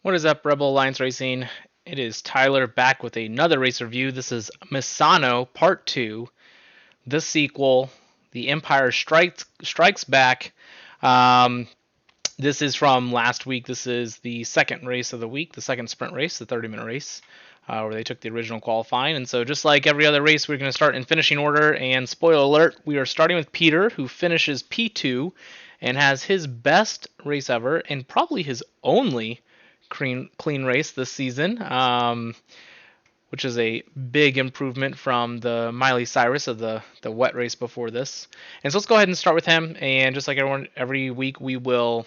What is up, Rebel Alliance Racing? It is Tyler back with another race review. This is Misano Part 2, the sequel, The Empire Strikes Back. This is from last week. This is the second race of the week, the second sprint race, the 30-minute race, where they took the original qualifying. And so just like every other race, we're going to start in finishing order. And spoiler alert, we are starting with Peter, who finishes P2 and has his best race ever and probably his only clean race this season, which is a big improvement from the Miley Cyrus of the wet race before this. And so let's go ahead and start with him. And just like every week, we will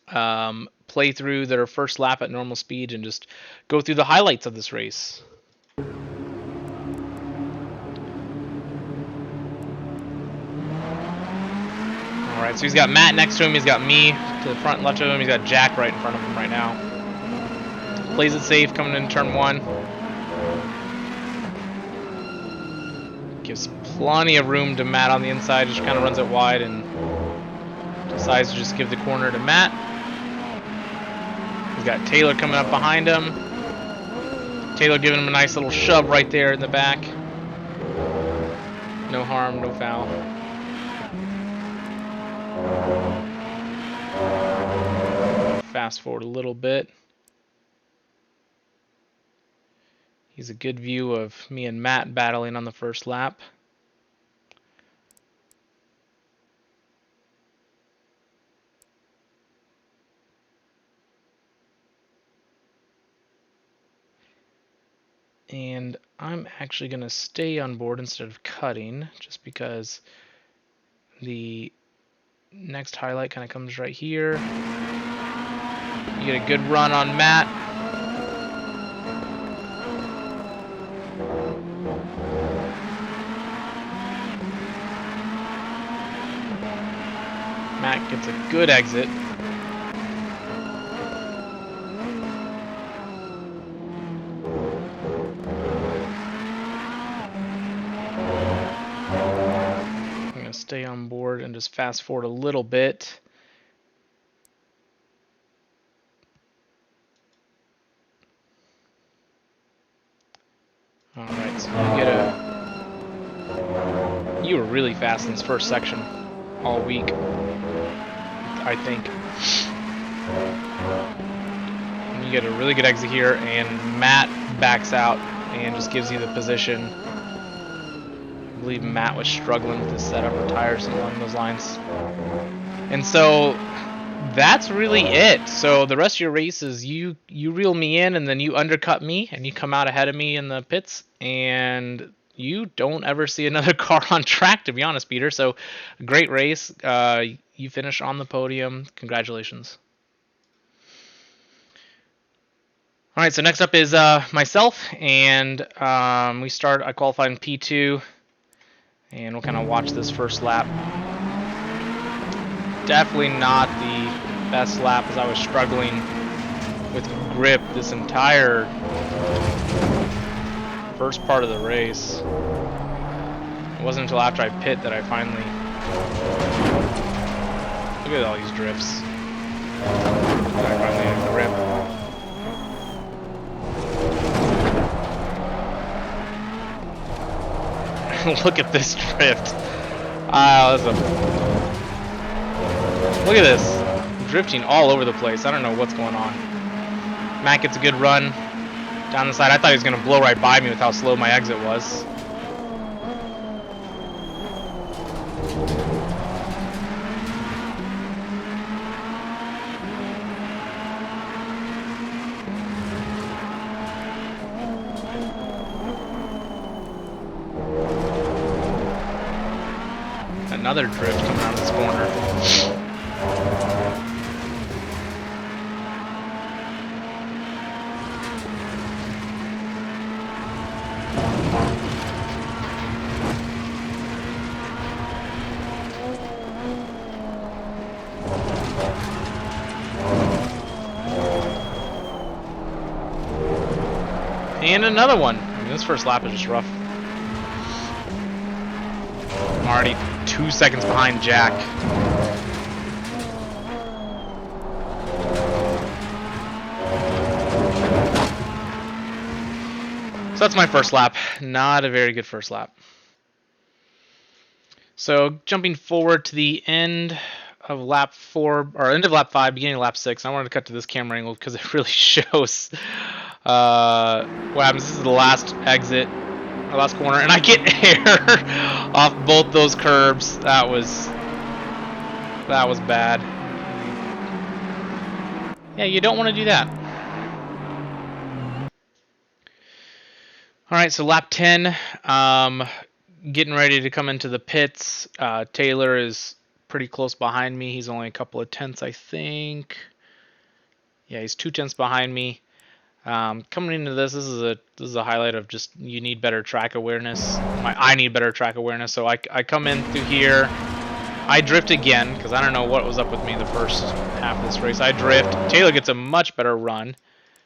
play through their first lap at normal speed and just go through the highlights of this race. Alright, so he's got Matt next to him, he's got me to the front left of him, he's got Jack right in front of him right now. Plays it safe coming in turn 1. Gives plenty of room to Matt on the inside, just kind of runs it wide and decides to just give the corner to Matt. He's got Taylor coming up behind him. Taylor giving him a nice little shove right there in the back. No harm, no foul. Fast forward a little bit. He's a good view of me and Matt battling on the first lap. And I'm actually going to stay on board instead of cutting, just because the next highlight kind of comes right here. You get a good run on Matt. Matt gets a good exit. I'm going to stay on board and just fast forward a little bit. Alright, so you were really fast in this first section all week, I think. And you get a really good exit here, and Matt backs out and just gives you the position. I believe Matt was struggling with his setup or tires along those lines. And so that's really it. So the rest of your race is you reel me in, and then you undercut me, and you come out ahead of me in the pits, and you don't ever see another car on track, to be honest, Peter. So great race. You finish on the podium. Congratulations. All right, so next up is myself, and I qualified in P2, and we'll kind of watch this first lap. Definitely not the best lap, as I was struggling with grip this entire first part of the race. It wasn't until after I pit that I finally... Look at all these drifts. I finally had grip. Look at this drift. Look at this. Drifting all over the place. I don't know what's going on. Matt gets a good run down the side. I thought he was going to blow right by me with how slow my exit was. Another drift coming out of this corner. And another one. I mean, this first lap is just rough. I'm already 2 seconds behind Jack. So that's my first lap. Not a very good first lap. So jumping forward to the end of lap 4, or end of lap 5, beginning of lap 6. I wanted to cut to this camera angle because it really shows what happens. This is the last exit, the last corner, and I get air off both those curbs. That was bad. Yeah, you don't want to do that. All right, so lap 10, getting ready to come into the pits. Taylor is pretty close behind me. He's only a couple of tenths, I think. Yeah, he's 2 tenths behind me. Coming into this is a highlight of just you need better track awareness. I need better track awareness, so I come in through here. I drift again because I don't know what was up with me the first half of this race. I drift. Taylor gets a much better run,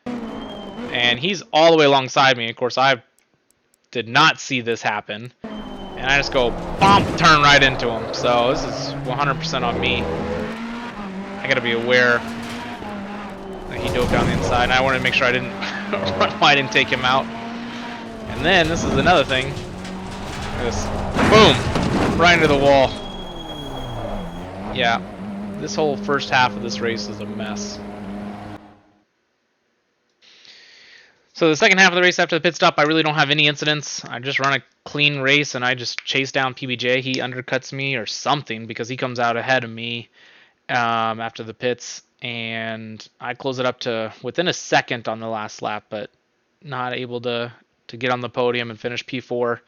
and he's all the way alongside me. Of course, I did not see this happen, and I just go bump, turn right into him. So this is 100% on me. I gotta be aware that he dove down the inside, and I wanted to make sure I didn't run wide and take him out. And then this is another thing. Just boom, right into the wall. Yeah, this whole first half of this race is a mess. So the second half of the race after the pit stop, I really don't have any incidents. I just run a clean race, and I just chase down PBJ. He undercuts me or something because he comes out ahead of me after the pits, and I close it up to within a second on the last lap, but not able to get on the podium and finish P4.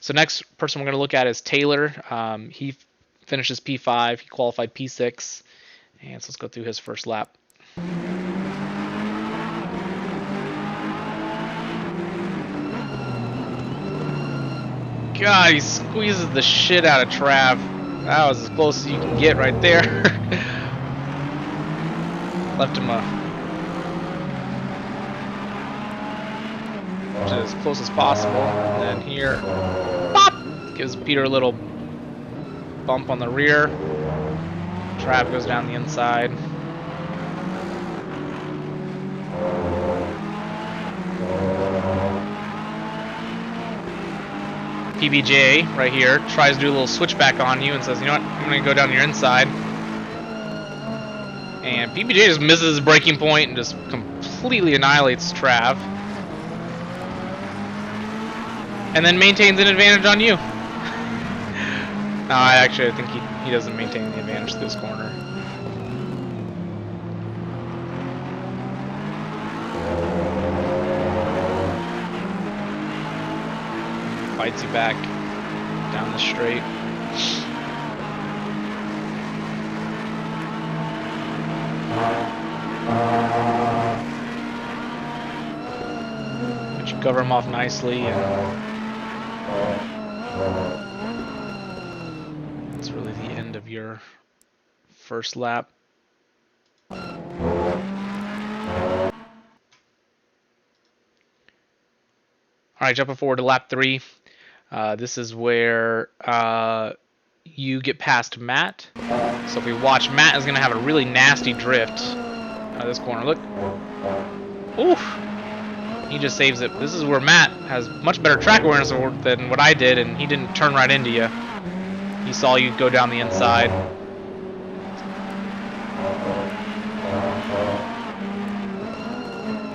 So next person we're going to look at is Taylor. He finishes P5. He qualified P6, and so let's go through his first lap. God, he squeezes the shit out of Trav. That was as close as you can get right there. Left him to as close as possible. And then here, pop! Gives Peter a little bump on the rear. Trav goes down the inside. PBJ right here tries to do a little switchback on you and says, you know what, I'm going to go down your inside. And PBJ just misses his braking point and just completely annihilates Trav. And then maintains an advantage on you. No, I think he doesn't maintain the advantage this corner. Fights you back down the straight. But you cover him off nicely, and that's really the end of your first lap. Alright, jumping forward to lap 3. This is where you get past Matt. So if we watch, Matt is going to have a really nasty drift out of this corner. Look. Oof. He just saves it. This is where Matt has much better track awareness than what I did, and he didn't turn right into you. He saw you go down the inside.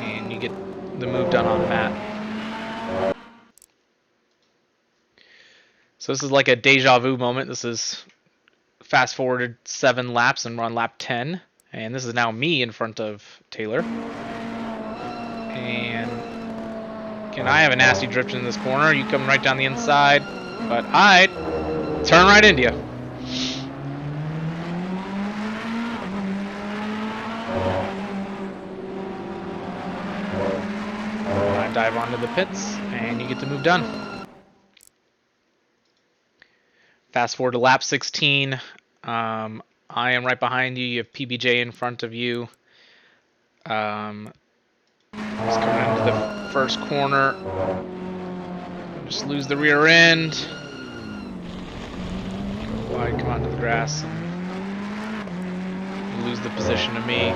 And you get the move done on Matt. So this is like a deja vu moment. This is fast forwarded 7 laps and we're on lap 10. And this is now me in front of Taylor. And again, I have a nasty drift in this corner. You come right down the inside, but I turn right into you. I dive onto the pits and you get the move done. Fast forward to lap 16. I am right behind you. You have PBJ in front of you. He's coming into the first corner. Just lose the rear end. Go wide, come onto the grass, and lose the position to me.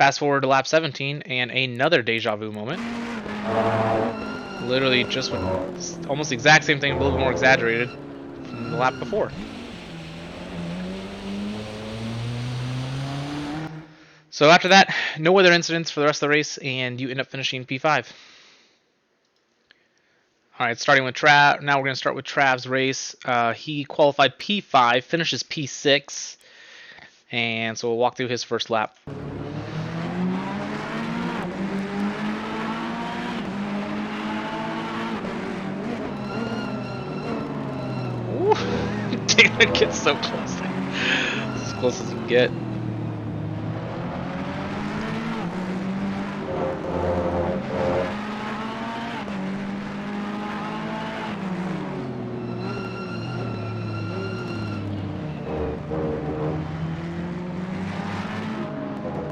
fast forward to lap 17 and another deja vu moment. Literally just almost the exact same thing, a little bit more exaggerated from the lap before. So after that, no other incidents for the rest of the race, and you end up finishing P5. All right, starting with Trav. Now we're going to start with Trav's race. He qualified P5, finishes P6, and so we'll walk through his first lap. Ooh, Taylor gets so close there. As close as you can get.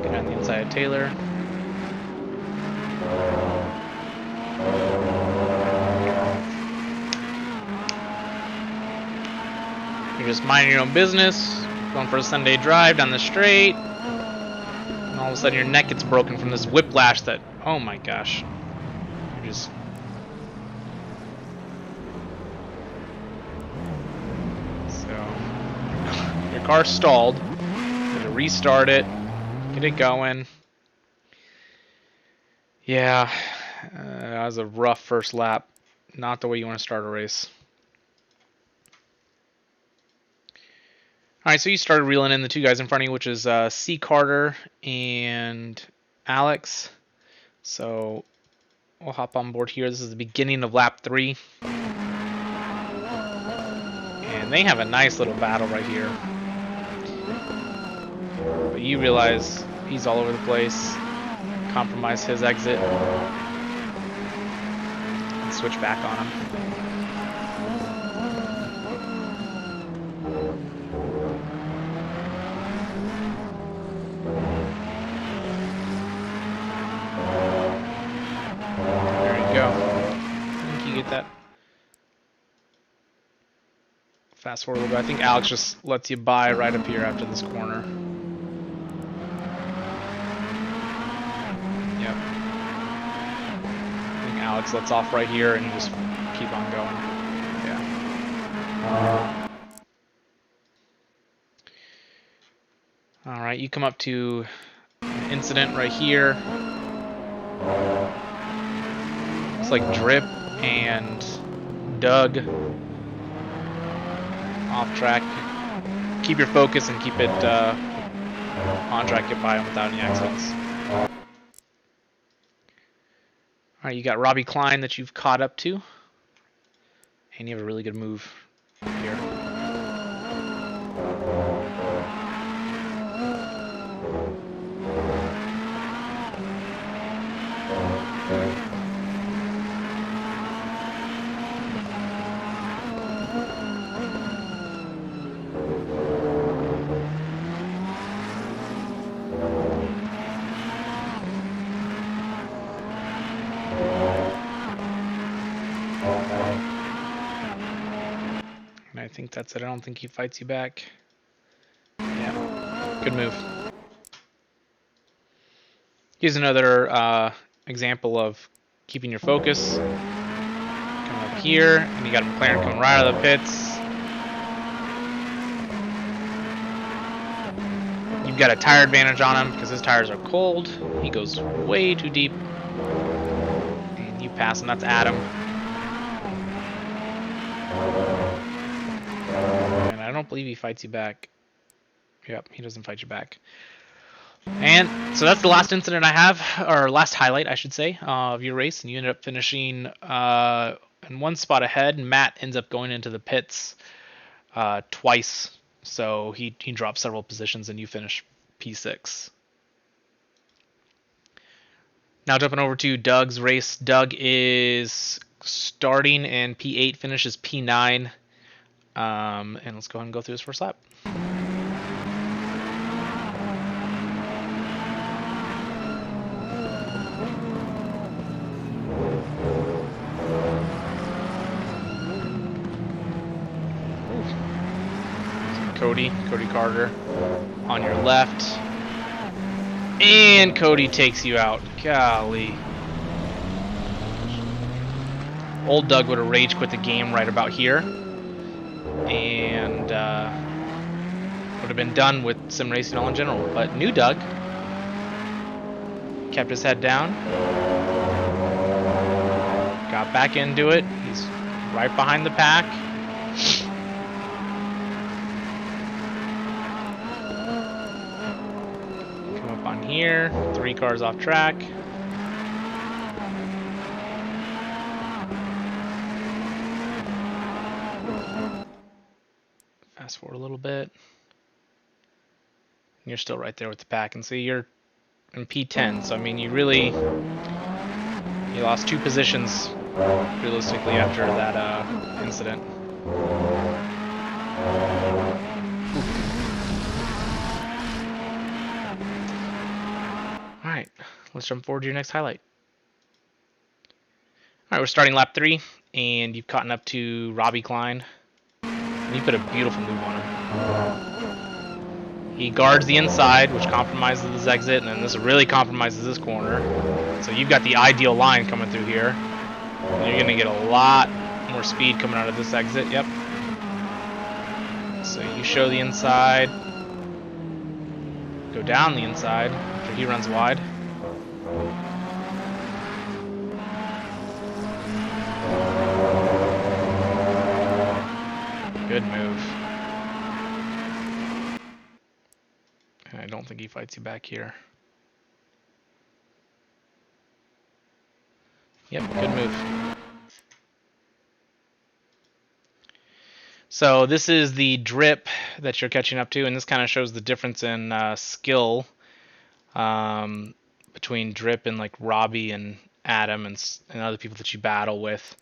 Get on the inside of Taylor. You're just minding your own business, going for a Sunday drive down the straight, and all of a sudden your neck gets broken from this whiplash that, oh my gosh, you're just... So, your car stalled, you had to restart it, get it going. Yeah, that was a rough first lap, not the way you want to start a race. Alright, so you started reeling in the two guys in front of you, which is C. Carter and Alex. So we'll hop on board here. This is the beginning of lap 3. And they have a nice little battle right here. But you realize he's all over the place. Compromise his exit. And switch back on him. That fast forward a little bit. I think Alex just lets you by right up here after this corner. Yep. I think Alex lets off right here and you just keep on going. Yeah. Alright, you come up to an incident right here. It's like Drip and Doug off track. Keep your focus and keep it on track. Get by them without any accidents. Alright, you got Robbie Klein that you've caught up to. And you have a really good move here. I think that's it. I don't think he fights you back. Yeah, good move. Here's another example of keeping your focus. Coming up here, and you got a McLaren coming right out of the pits. You've got a tire advantage on him because his tires are cold. He goes way too deep. And you pass him. That's Adam. And I don't believe he fights you back. Yep, he doesn't fight you back. And so that's the last incident I have, or last highlight, I should say, of your race. And you ended up finishing in one spot ahead. Matt ends up going into the pits twice. So he dropped several positions and you finish P6. Now jumping over to Doug's race. Doug is starting in P8, finishes P9. And let's go ahead and go through his first lap. Cody Carter on your left. And Cody takes you out. Golly. Old Doug would have rage quit the game right about here. And would have been done with sim racing all in general. But new Doug kept his head down. Got back into it. He's right behind the pack. Come up on here. 3 cars off track. Fast forward a little bit. You're still right there with the pack. And see, you're in P10. So, I mean, you lost 2 positions realistically after that incident. Alright, let's jump forward to your next highlight. Alright, we're starting lap 3, and you've caught up to Robbie Klein. And you put a beautiful move on him. He guards the inside, which compromises this exit, and then this really compromises this corner. So you've got the ideal line coming through here. And you're going to get a lot more speed coming out of this exit. Yep. So you show the inside. Go down the inside after he runs wide. Good move. And I don't think he fights you back here. Yep, good move. So this is the drip that you're catching up to, and this kind of shows the difference in skill between drip and like Robbie and Adam and other people that you battle with.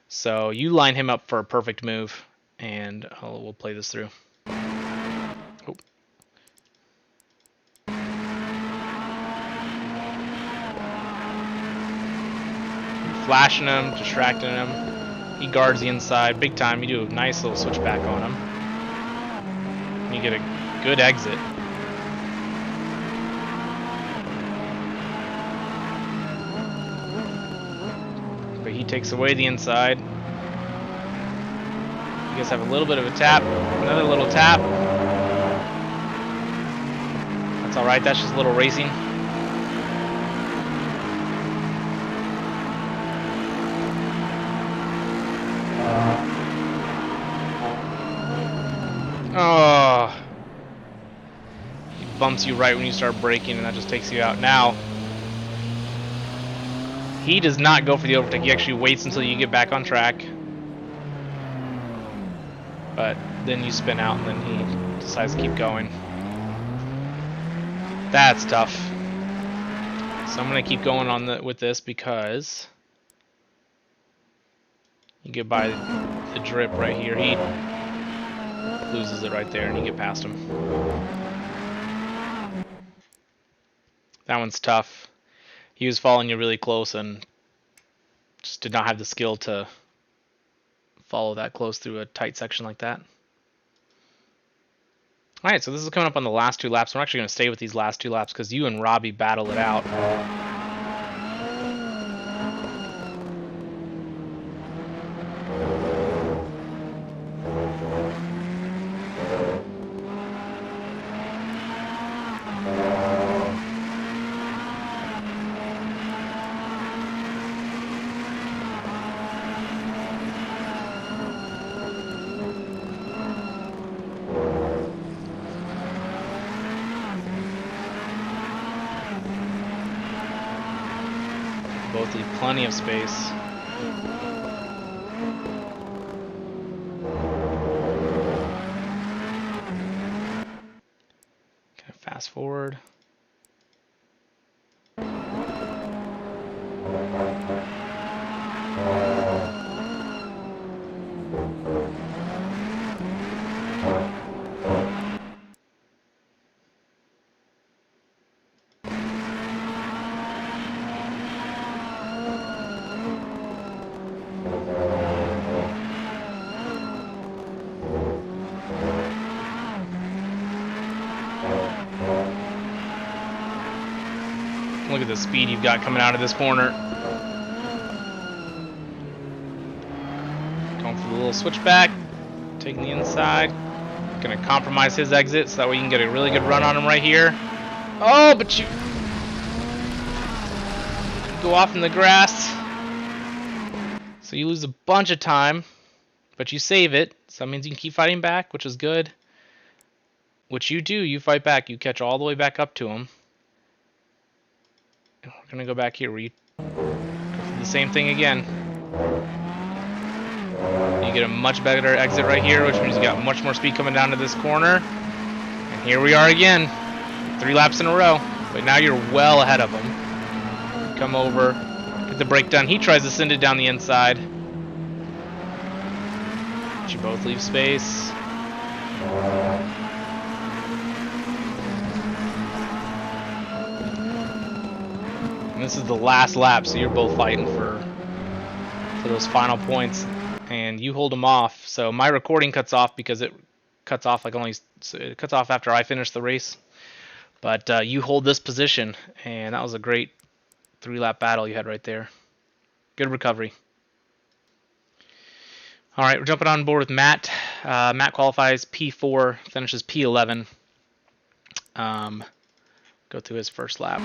So you line him up for a perfect move, and we'll play this through. Oh. Flashing him, distracting him. He guards the inside big time. You do a nice little switchback on him. And you get a good exit. But he takes away the inside. You guys have a little bit of a tap. Another little tap. That's alright, that's just a little racing. Oh, he bumps you right when you start braking, and that just takes you out. Now, he does not go for the overtake. He actually waits until you get back on track. But then you spin out, and then he decides to keep going. That's tough. So I'm going to keep going on with this because you get by the drip right here. He loses it right there, and you get past him. That one's tough. He was following you really close and just did not have the skill to follow that close through a tight section like that. Alright, so this is coming up on the last 2 laps. We're actually going to stay with these last 2 laps because you and Robbie battle it out. Both leave plenty of space. Kind of fast forward. Look at the speed you've got coming out of this corner. Going for the little switchback. Taking the inside. Gonna compromise his exit so that way you can get a really good run on him right here. Oh, but you go off in the grass. So you lose a bunch of time, but you save it. So that means you can keep fighting back, which is good. Which you do, you fight back. You catch all the way back up to him. And we're gonna go back here where you go through the same thing again. You get a much better exit right here, which means you got much more speed coming down to this corner. And here we are again. 3 laps in a row. But now you're well ahead of him. Come over, get the brake done. He tries to send it down the inside. But you both leave space. And this is the last lap, so you're both fighting for those final points. And you hold them off. So my recording cuts off because it cuts off it cuts off after I finish the race. But you hold this position, and that was a great 3-lap battle you had right there. Good recovery. All right, we're jumping on board with Matt. Matt qualifies P4, finishes P11. Go through his first lap.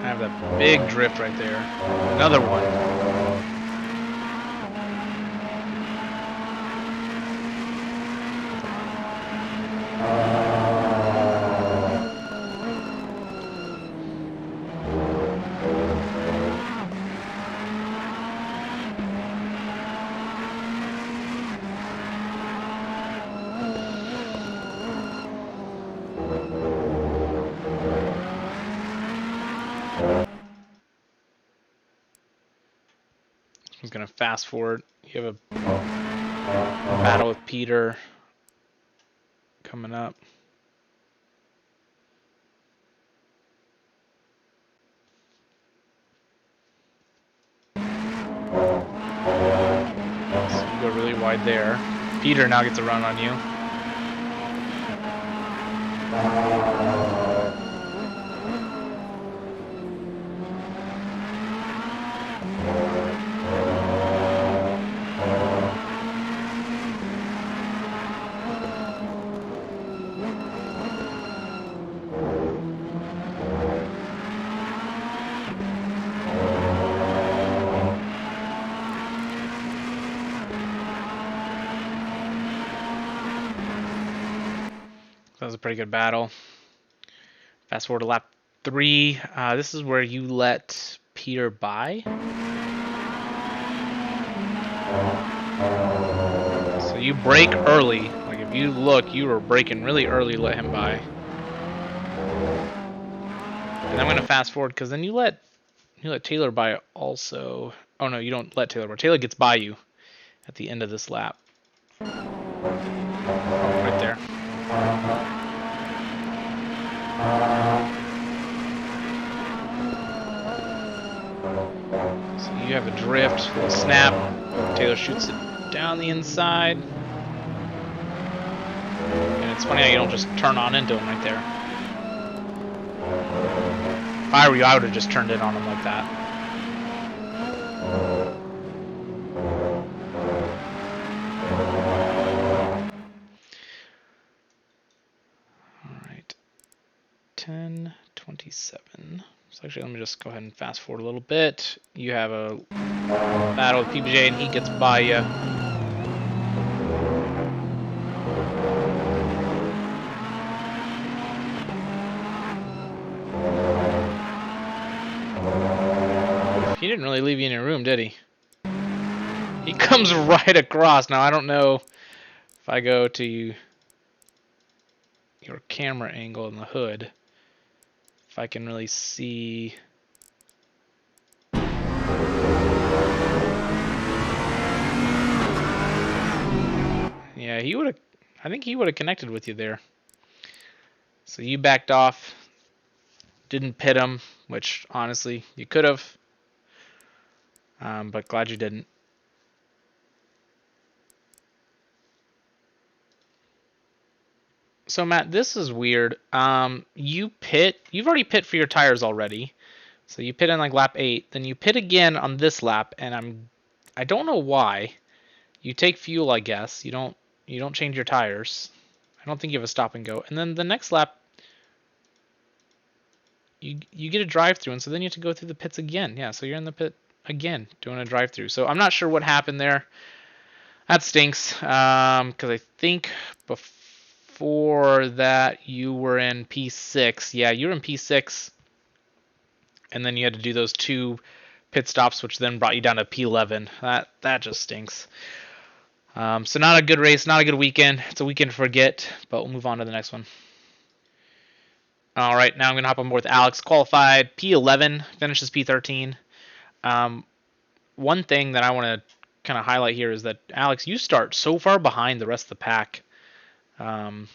Have that big drift right there. Another one. I'm just gonna fast forward. You have a battle with Peter coming up. So you go really wide there. Peter now gets a run on you. That was a pretty good battle. Fast forward to lap 3. This is where you let Peter by. So you brake early. Like if you look, you were braking really early to let him by. And I'm gonna fast forward because then you let Taylor by also. Oh no, you don't let Taylor by. Taylor gets by you at the end of this lap. Right there. So you have a drift, a snap. Taylor shoots it down the inside. And it's funny how you don't just turn on into him right there. If I were you, I would have just turned in on him like that. Alright. 10:27. So actually, let me just go ahead and fast forward a little bit. You have a battle with PBJ, and he gets by you. He didn't really leave you any room, did he? He comes right across. Now, I don't know if I go to your camera angle in the hood, if I can really see. Yeah, he would have. I think he would have connected with you there. So you backed off. Didn't pit him, which honestly you could have. But glad you didn't. So Matt, this is weird. You've already pit for your tires already. So you pit in like lap 8, then you pit again on this lap, and I don't know why. You take fuel, I guess. You don't change your tires. I don't think you have a stop and go. And then the next lap you get a drive through, and so then you have to go through the pits again. Yeah, so you're in the pit again doing a drive through. So I'm not sure what happened there. That stinks. Because I think before that you were in P6. Yeah, you were in P6. And then you had to do those 2 pit stops, which then brought you down to P11. That just stinks. So not a good race, not a good weekend. It's a weekend to forget, but we'll move on to the next one. All right, now I'm going to hop on board with Alex. Qualified P11, finishes P13. One thing that I want to kind of highlight here is that, Alex, you start so far behind the rest of the pack. I'm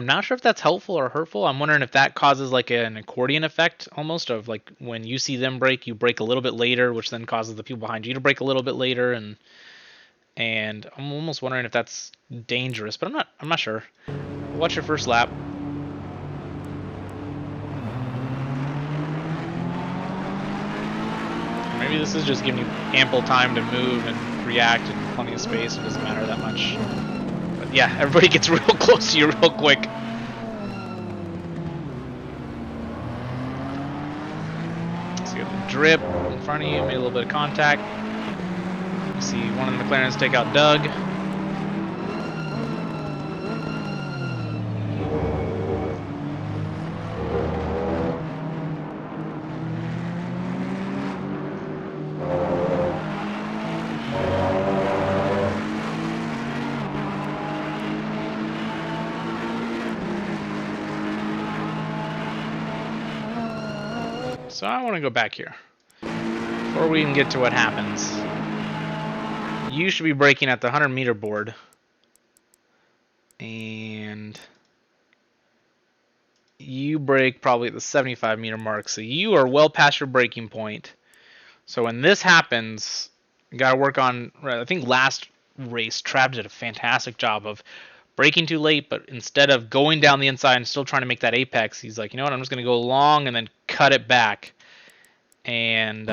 not sure if that's helpful or hurtful. I'm wondering if that causes like an accordion effect almost of like when you see them brake, you brake a little bit later, which then causes the people behind you to brake a little bit later, and I'm almost wondering if that's dangerous, but I'm not sure. Watch your first lap. Maybe this is just giving you ample time to move and react and plenty of space. It doesn't matter that much. But yeah, everybody gets real close to you real quick. So you got the drip in front of you, made a little bit of contact. You see one of the McLarens take out Doug. So I want to go back here. Before we even get to what happens, you should be braking at the 100 meter board. And you brake probably at the 75 meter mark. So you are well past your braking point. So when this happens, you got to work on, I think last race, Trav did a fantastic job of braking too late, but instead of going down the inside and still trying to make that apex, he's like, you know what, I'm just going to go long and then cut it back. And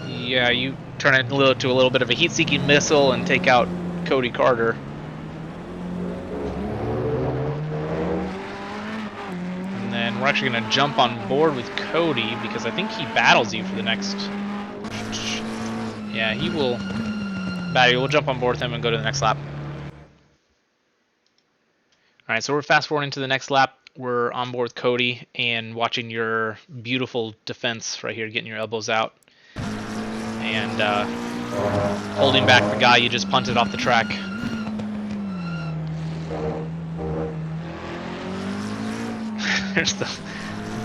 yeah, you turn it to a little bit of a heat-seeking missile and take out Cody Carter. And then we're actually going to jump on board with Cody because I think he battles you for the next... Yeah, he will battle you. We'll jump on board with him and go to the next lap. Alright, so we're fast-forwarding to the next lap. We're on board with Cody and watching your beautiful defense right here, getting your elbows out. And holding back the guy you just punted off the track. There's the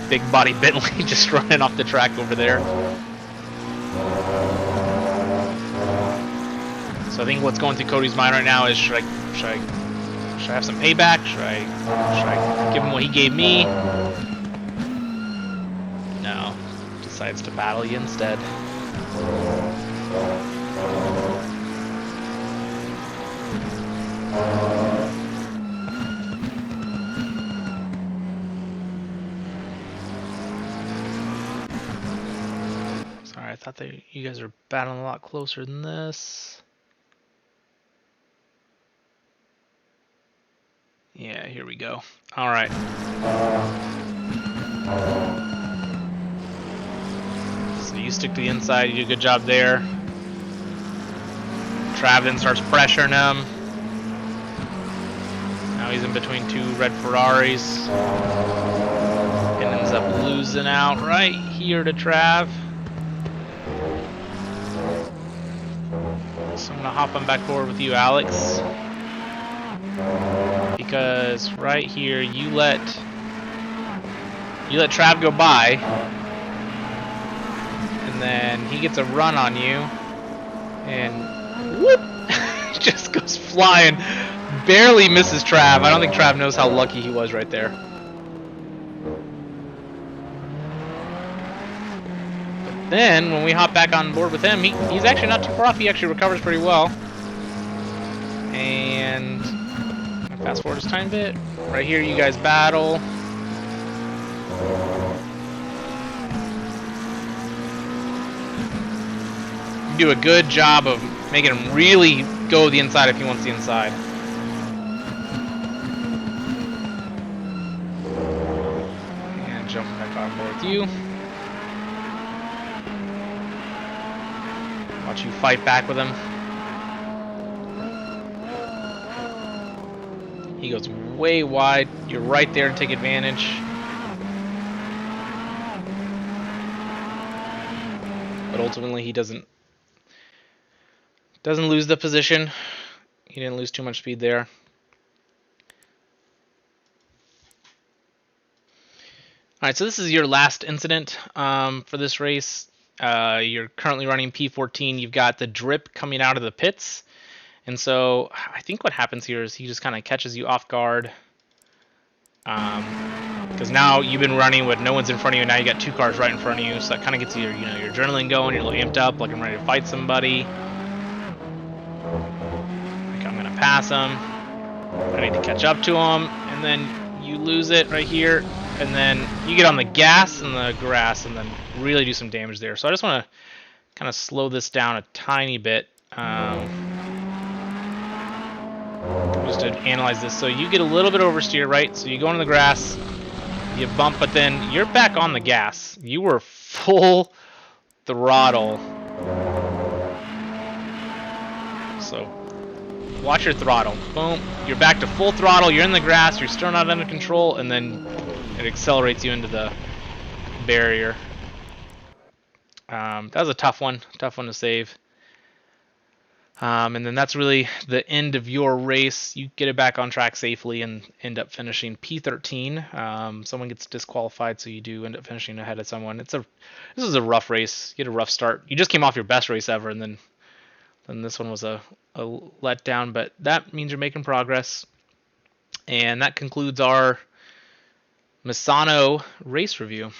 big body Bentley just running off the track over there. So I think what's going through Cody's mind right now is should I have some payback? Should I give him what he gave me? No. Decides to battle you instead. Sorry, I thought that you guys were battling a lot closer than this. Yeah, here we go. All right. So you stick to the inside, you do a good job there. Trav then starts pressuring him. Now he's in between 2 red Ferraris. And ends up losing out right here to Trav. So I'm gonna hop on back board with you, Alex. Because right here you let Trav go by, and then he gets a run on you, and whoop, just goes flying, barely misses Trav. I don't think Trav knows how lucky he was right there. But then when we hop back on board with him, he's actually not too far off. He actually recovers pretty well. And fast forward just a tiny bit. Right here, you guys battle. You do a good job of making him really go the inside if he wants the inside. And jumping back on board with you. Watch you fight back with him. He goes way wide. You're right there to take advantage. But ultimately, he doesn't lose the position. He didn't lose too much speed there. All right, so this is your last incident for this race. You're currently running P14. You've got the drip coming out of the pits. And so I think what happens here is he just kind of catches you off guard. Because now you've been running with no one's in front of you, and now you got two cars right in front of you. So that kind of gets your adrenaline going. You're a little amped up, like I'm ready to fight somebody. Like I'm gonna pass him. I need to catch up to him, and then you lose it right here, and then you get on the gas and the grass, and then really do some damage there. So I just want to kind of slow this down a tiny bit. Just to analyze this. So you get a little bit oversteer, right? So you go into the grass, you bump, but then you're back on the gas. You were full throttle. So watch your throttle. Boom. You're back to full throttle. You're in the grass. You're still not under control, and then it accelerates you into the barrier. That was a tough one to save. And then that's really the end of your race. You get it back on track safely and end up finishing P13. Someone gets disqualified, so you do end up finishing ahead of someone. This is a rough race. You get a rough start. You just came off your best race ever, and then this one was a letdown. But that means you're making progress. And that concludes our Misano race review.